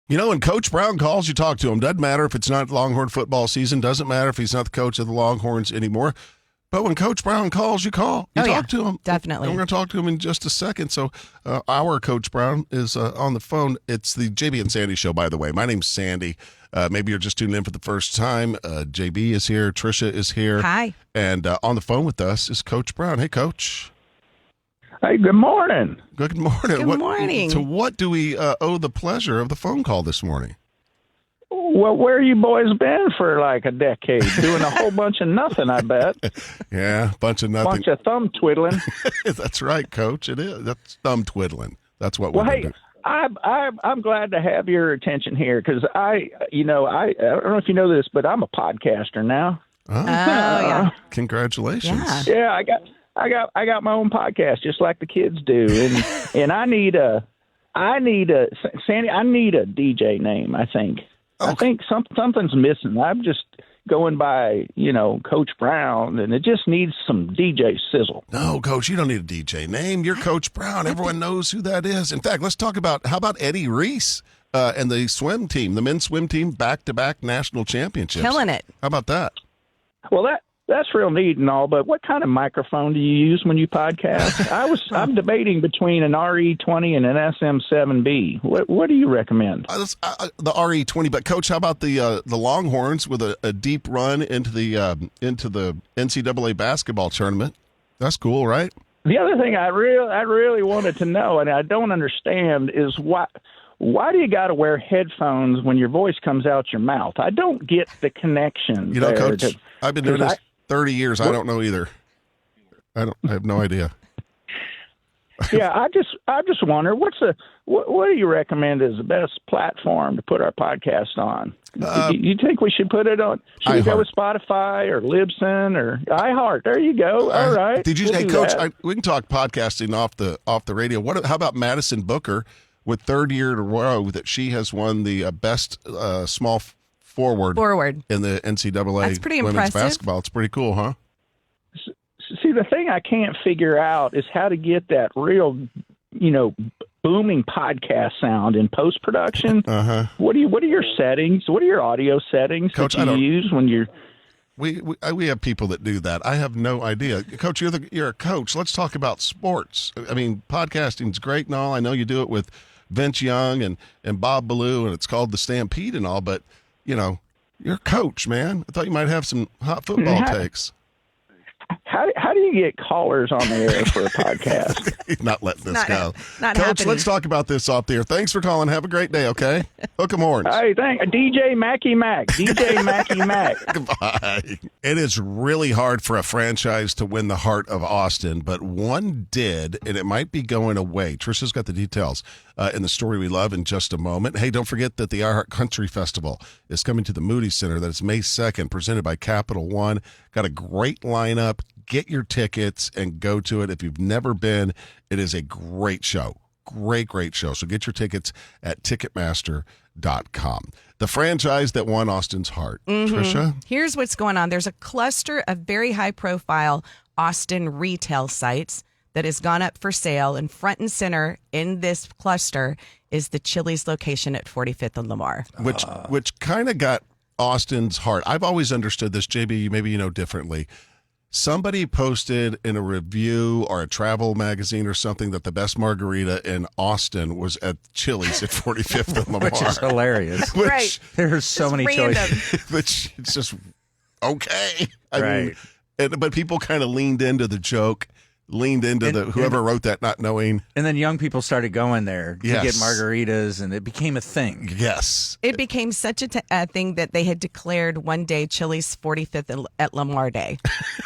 When Coach Brown calls, you talk to him. Doesn't matter if it's not Longhorn football season. Doesn't matter if he's not the coach of the Longhorns anymore. But when Coach Brown calls, you call. You talk to him. Definitely. And we're going to talk to him in just a second. So our Coach Brown is on the phone. It's the JB and Sandy show, by the way. My name's Sandy. Maybe you're just tuning in for the first time. JB is here. Tricia is here. Hi. And on the phone with us is Coach Brown. Hey, Coach. Hey, good morning. Good morning. Good morning. To what do we owe the pleasure of the phone call this morning? Well, where you boys been for like a decade? Doing a whole bunch of nothing, I bet. Yeah, bunch of nothing. Bunch of thumb twiddling. That's right, Coach. It is. That's thumb twiddling. That's what we're doing. I'm glad to have your attention here because I don't know if you know this, but I'm a podcaster now. Oh, yeah. Congratulations. Yeah, I got my own podcast just like the kids do, and I need a Sandy. I need a DJ name. I think. Okay. I think something's missing. I'm just going by, Coach Brown, and it just needs some DJ sizzle. No, Coach, you don't need a DJ name. You're Coach Brown. Everyone knows who that is. In fact, let's talk about how about Eddie Reese and the swim team, the men's swim team, back-to-back national championships. Killing it. How about that? Well, that's real neat and all, but what kind of microphone do you use when you podcast? I'm debating between an RE20 and an SM7B. What do you recommend? The RE20, but Coach, how about the Longhorns with a deep run into the NCAA basketball tournament? That's cool, right? The other thing I really wanted to know, and I don't understand, is why do you got to wear headphones when your voice comes out your mouth? I don't get the connection. Coach, I've been doing this 30 years. I don't know either. I have no idea. Yeah, I just wonder what do you recommend is the best platform to put our podcast on? You think we should put it on? Should we go with Spotify or Libsyn or iHeart? There you go. All right. Did you? Hey, Coach, we can talk podcasting off the radio. How about Madison Booker with third year in a row that she has won the best small forward in the NCAA That's pretty women's impressive. basketball. It's pretty cool, huh? See, the thing I can't figure out is how to get that real, booming podcast sound in post production. What are your settings? What are your audio settings Coach, that you use when you're? We have people that do that. I have no idea. Coach, you're a coach. Let's talk about sports. I mean, podcasting's great and all. I know you do it with Vince Young and Bob Ballou, and it's called the Stampede and all, but you're a coach, man. I thought you might have some hot football takes. How do you get callers on the air for a podcast? Not letting this go. Not Coach, happening. let's talk about this off the air. Thanks for calling. Have a great day, okay? Hook 'em horns. Hey, DJ Macky Mack. DJ Macky Mack. Goodbye. It is really hard for a franchise to win the heart of Austin, but one did, and it might be going away. Tricia's got the details in the story we love in just a moment. Hey, don't forget that the iHeart Country Festival is coming to the Moody Center. That's May 2nd, presented by Capital One. Got a great lineup. Get your tickets and go to it. If you've never been, it is a great show. Great show. So get your tickets at Ticketmaster.com. The franchise that won Austin's heart. Tricia? Here's what's going on. There's a cluster of very high-profile Austin retail sites that has gone up for sale, and front and center in this cluster is the Chili's location at 45th and Lamar. Which kind of got Austin's heart. I've always understood this, JB, maybe you know differently. Somebody posted in a review or a travel magazine or something that the best margarita in Austin was at Chili's at 45th and Lamar. Which is hilarious. Right. There's so many choices. Which it's just, okay. Right. But people kind of leaned into the joke, whoever wrote that not knowing. And then young people started going there to get margaritas, and it became a thing. Yes. It became such a thing that they had declared one day Chili's 45th at Lamar Day.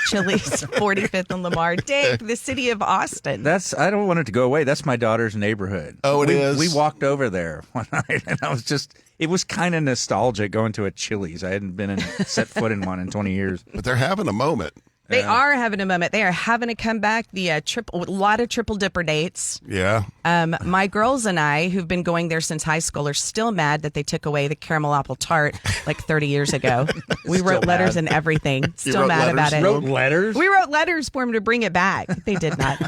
Chili's 45th and Lamar Day, the city of Austin. I don't want it to go away. That's my daughter's neighborhood. Oh, it is? We walked over there one night, and it was kind of nostalgic going to a Chili's. I hadn't set foot in one in 20 years. But they're having a moment. They are having a moment. They are having a comeback. The a lot of triple dipper dates. Yeah. My girls and I, who've been going there since high school, are still mad that they took away the caramel apple tart like 30 years ago. We wrote letters and everything. Still mad about it. Wrote letters? We wrote letters for them to bring it back. They did not.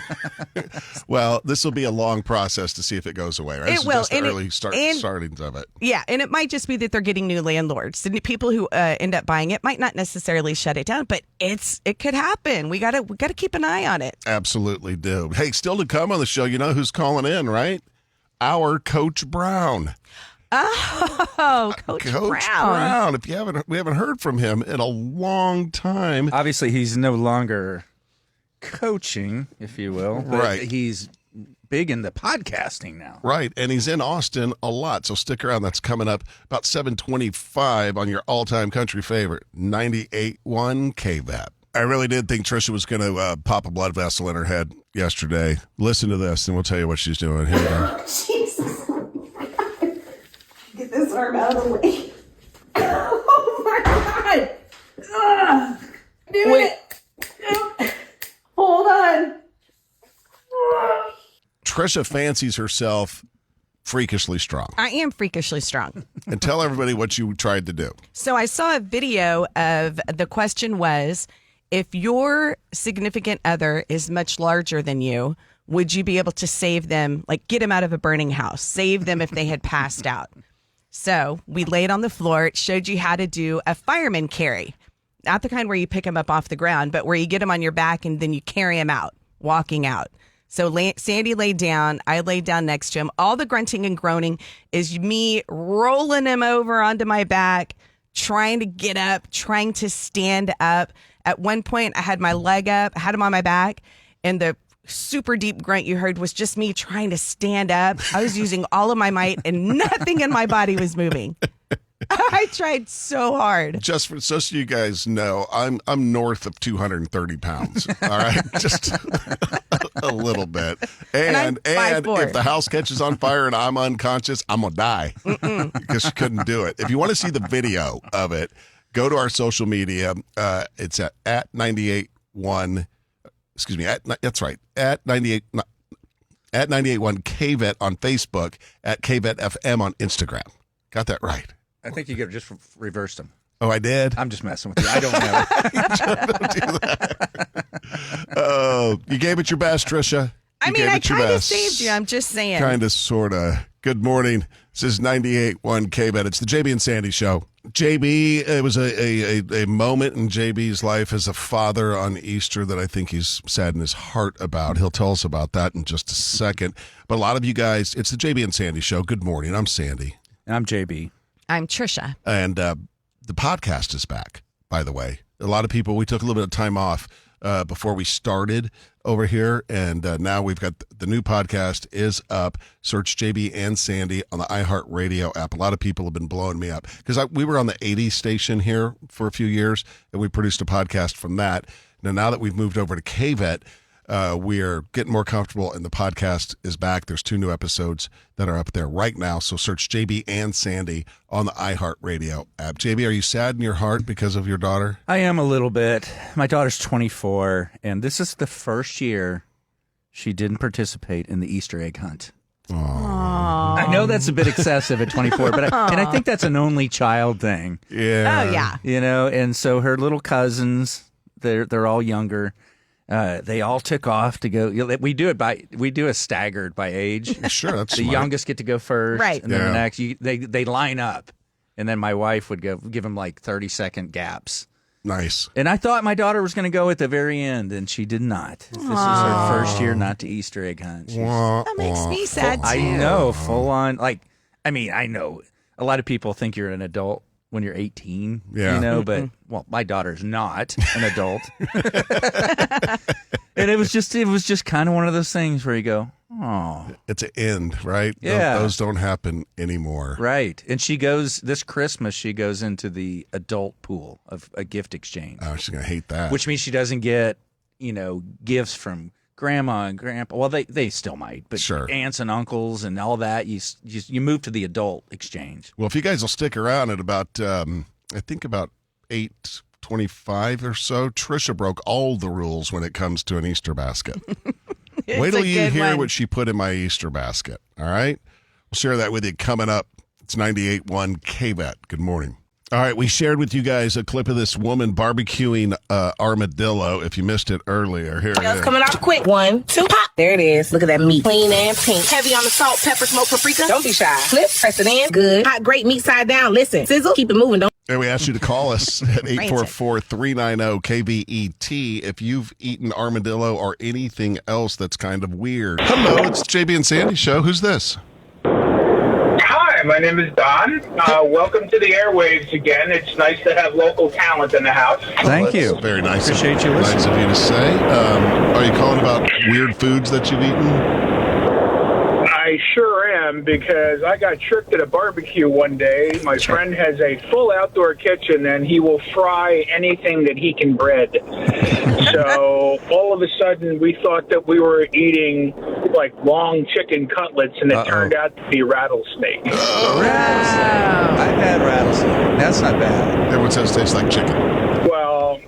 Well, this will be a long process to see if it goes away, right? It will. Just the early startings of it. Yeah, and it might just be that they're getting new landlords. The people who end up buying it might not necessarily shut it down, but it could happen. We gotta keep an eye on it. Absolutely do. Hey, still to come on the show, you know who's calling in, right? Our Coach Brown. Oh, Coach Brown. If we haven't heard from him in a long time. Obviously, he's no longer coaching, if you will. But right. He's big in the podcasting now. Right, and he's in Austin a lot, so stick around. That's coming up about 7:25 on your all-time country favorite, 98.1 KVAP. I really did think Tricia was going to pop a blood vessel in her head yesterday. Listen to this, and we'll tell you what she's doing. Here we go. Jesus. Get this arm out of the way. Oh, my God. Ugh. Hold on. Tricia fancies herself freakishly strong. I am freakishly strong. And tell everybody what you tried to do. So I saw a video of the question was, if your significant other is much larger than you, would you be able to save them, like get them out of a burning house, save them if they had passed out? So we laid on the floor. It showed you how to do a fireman carry. Not the kind where you pick them up off the ground, but where you get them on your back and then you carry them out, walking out. So Sandy laid down. I laid down next to him. All the grunting and groaning is me rolling him over onto my back, trying to get up, trying to stand up. At one point, I had my leg up, I had him on my back, and the super deep grunt you heard was just me trying to stand up. I was using all of my might, and nothing in my body was moving. I tried so hard. Just so you guys know, I'm north of 230 pounds. All right, just a little bit. And if the house catches on fire and I'm unconscious, I'm gonna die because she couldn't do it. If you want to see the video of it, go to our social media. It's at 98.1. Excuse me. That's right. At 98.1 KVET on Facebook. At KVET FM on Instagram. Got that right. I think you could have just reversed them. Oh, I did? I'm just messing with you. I don't know. Don't do that. Oh, you gave it your best, Tricia. I kind of saved you. I'm just saying. Kind of, sort of. Good morning. This is 98.1 KBET. It's the JB and Sandy Show. JB, it was a moment in JB's life as a father on Easter that I think he's sad in his heart about. He'll tell us about that in just a second. But a lot of you guys, it's the JB and Sandy Show. Good morning. I'm Sandy. And I'm JB. I'm Tricia. And the podcast is back, by the way. A lot of people, we took a little bit of time off before we started over here, and now we've got the new podcast is up. Search JB and Sandy on the iHeartRadio app. A lot of people have been blowing me up because we were on the 80s station here for a few years, and we produced a podcast from that. Now that we've moved over to KVET, we are getting more comfortable, and the podcast is back. There's 2 new episodes that are up there right now. So search JB and Sandy on the iHeartRadio app. JB, are you sad in your heart because of your daughter? I am a little bit. My daughter's 24, and this is the first year she didn't participate in the Easter egg hunt. Aww. I know that's a bit excessive at 24, but I think that's an only child thing. Yeah. Oh, yeah. You know, and so her little cousins, they're all younger. They all took off to go. We do a staggered by age. Sure, that's the smart. youngest get to go first, right? And then the next, they line up, and then my wife would give them like 30-second gaps. Nice. And I thought my daughter was going to go at the very end, and she did not. This is her first year not to Easter egg hunt. That makes me sad too. I know, full on. I know a lot of people think you're an adult when you're 18, you know, but my daughter's not an adult. And it was just kind of one of those things where you go, oh, it's an end, right? Yeah. Those don't happen anymore. Right. And this Christmas, she goes into the adult pool of a gift exchange. Oh, she's going to hate that. Which means she doesn't get, gifts from grandma and grandpa. Well, they still might, but sure. Aunts and uncles and all that. You move to the adult exchange. Well, if you guys will stick around at about, I think about 25 or so, Tricia broke all the rules when it comes to an Easter basket. Wait till you hear what she put in my Easter basket, all right? We'll share that with you coming up. It's 98.1 KBET. Good morning. All right, we shared with you guys a clip of this woman barbecuing armadillo. If you missed it earlier, here it is. Coming out quick. 1, 2, pop. There it is. Look at that meat. Clean and pink. Heavy on the salt, pepper, smoke, paprika. Don't be shy. Flip, press it in. Good. Hot, great meat side down. Listen. Sizzle. Keep it moving. Don't. And we asked you to call us at 844-390-KBET if you've eaten armadillo or anything else that's kind of weird. Hello, it's JB and Sandy Show. Who's this? Hi, my name is Don. Welcome to the airwaves again. It's nice to have local talent in the house. Thank you. Very nice. Appreciate you Nice listening. of you to say. Are you calling about weird foods that you've eaten? I sure am, because I got tricked at a barbecue one day. My friend has a full outdoor kitchen, and he will fry anything that he can bread. So all of a sudden, we thought that we were eating like long chicken cutlets, and it turned out to be rattlesnake. Rattlesnake. I've had rattlesnake. That's not bad. Everyone says it tastes like chicken. Well,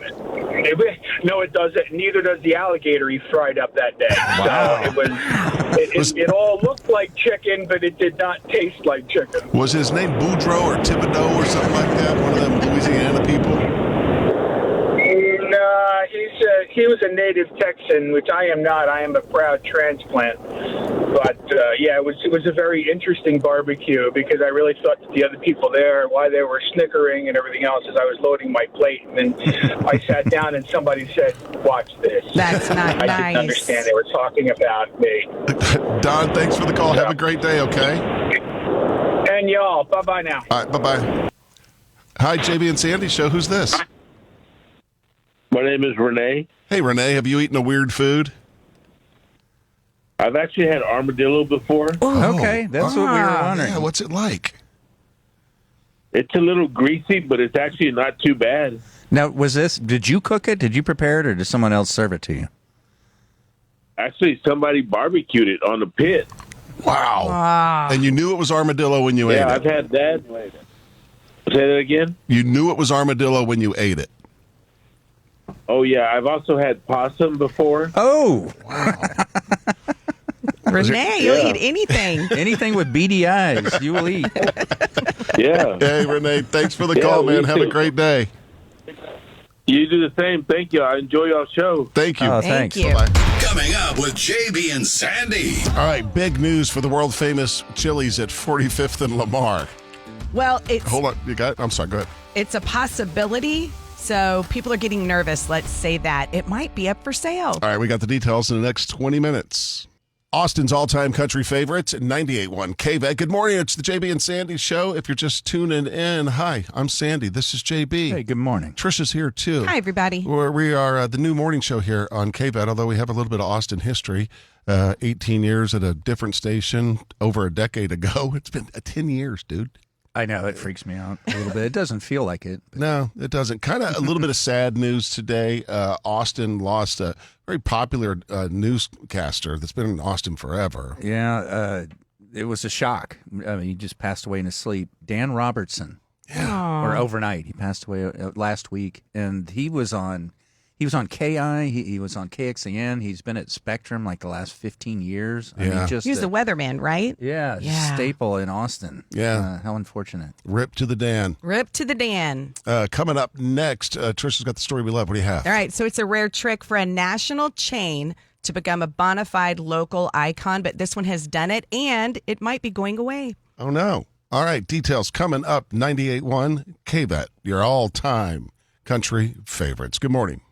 no, it doesn't. Neither does the alligator he fried up that day. Wow. So it all looked like chicken, but it did not taste like chicken. Was his name Boudreaux or Thibodeau or something like that? One of them Louisiana people? No, he was a native Texan, which I am not. I am a proud transplant. But yeah, it was a very interesting barbecue, because I really thought that the other people there, why they were snickering and everything else, as I was loading my plate, and then I sat down and somebody said, "Watch this." That's not I nice. didn't understand they were talking about me. Don, thanks for the call. Have a great day, okay? And y'all, bye-bye now. All right, bye-bye. Hi, JB and Sandy Show. Who's this? My name is Renee. Hey, Renee, have you eaten a weird food? I've actually had armadillo before. Okay, that's what we were wondering. Yeah, what's it like? It's a little greasy, but it's actually not too bad. Now, did you cook it? Did you prepare it, or did someone else serve it to you? Actually, somebody barbecued it on the pit. Wow. And you knew it was armadillo when you ate Yeah, it? I've had that. Say that again? You knew it was armadillo when you ate it? Oh, yeah. I've also had possum before. Oh, Renee, you'll eat anything. anything with beady eyes, you will eat. Yeah. Hey, Renee, thanks for the call, man. you Have a too. great day. You do the same. Thank you. I enjoy y'all's show. Thank you. Oh, Thank thanks. you. Bye-bye. Coming up with JB and Sandy. All right, big news for the world-famous Chili's at 45th and Lamar. Well, Hold on. You got it? I'm sorry. Go ahead. it's a possibility. So people are getting nervous. Let's say that it might be up for sale. All right, we got the details in the next 20 minutes. Austin's all-time country favorites, 98.1 KVET. Good morning. It's the JB and Sandy Show. If you're just tuning in, hi, I'm Sandy. This is JB. Hey, good morning. Tricia's here, too. Hi, everybody. We are the new morning show here on KVET, although we have a little bit of Austin history. 18 years at a different station over a decade ago. It's been 10 years, dude. I know, it freaks me out a little bit. It doesn't feel like it. No, it doesn't. Kind of a little bit of sad news today. Austin lost a very popular newscaster that's been in Austin forever. Yeah, it was a shock. I mean, he just passed away in his sleep. Dan Robertson. Yeah. Or overnight. He passed away last week. And he was on KI. He was on KXAN. He's been at Spectrum like the last 15 years. I mean, just He was the weatherman, right? Yeah, staple in Austin. Yeah. How unfortunate. Rip to the Dan. Rip to the Dan. Coming up next, Tricia's got the story we love. What do you have? All right, so it's a rare trick for a national chain to become a bona fide local icon, but this one has done it, and it might be going away. Oh, no. All right, details coming up. 98.1 KVET, your all-time country favorites. Good morning.